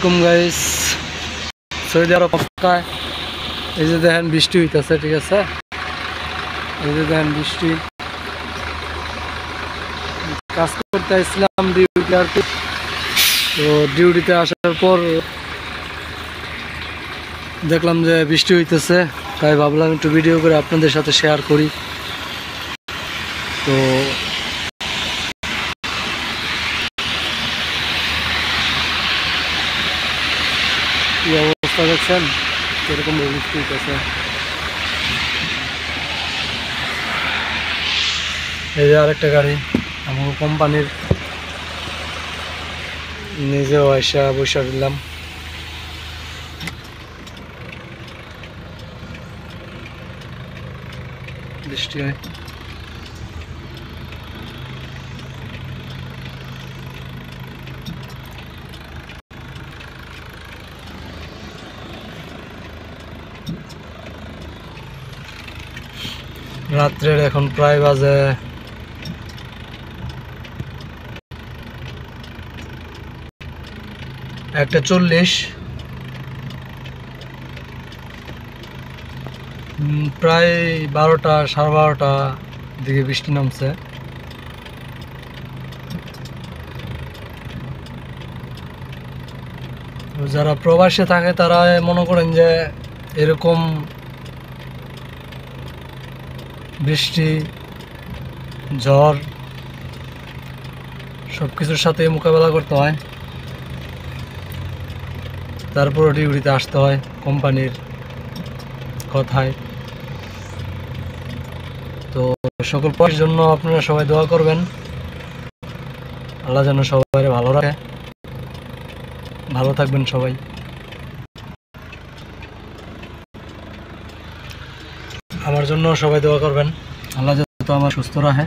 আসসালামু guys, Saudi আরব মক্কায় এই যে দেখেন বৃষ্টি হইতেছে। ঠিক আছে, এই যে দেখেন বৃষ্টি। কাজ করতে আসলাম ডিউটি আর কি। তো ডিউটিতে আসার পর দেখলাম যে বৃষ্টি হইতেছে, তাই ভাবলাম একটু ভিডিও করে আপনাদের সাথে শেয়ার করি। তো কি অবস্থা দেখছেন, কিরকম বৃষ্টি হইতেছে। এই যে আরেকটা গাড়ি আমার কোম্পানির, নিজেও আইসা বসা দিলাম। বৃষ্টি হয়, রাত্রের এখন প্রায় বাজে 1:40। প্রায় 12টা সাড়ে 12টা দিকে বৃষ্টি নামছে। যারা প্রবাসে থাকে তারা মনে করেন যে এরকম বৃষ্টি ঝড় সব কিছুর সাথে মোকাবেলা করতে হয়, তারপর ডিউটিতে আসতে হয় কোম্পানির কথায়। তো সকল প্রবাসীর জন্য আপনারা সবাই দোয়া করবেন, আল্লাহ যেন সবাই ভালো রাখে। ভালো থাকবেন সবাই। আমার জন্য সবাই দোয়া করবেন, আল্লাহ যাতে আমার সুস্থ রাখে।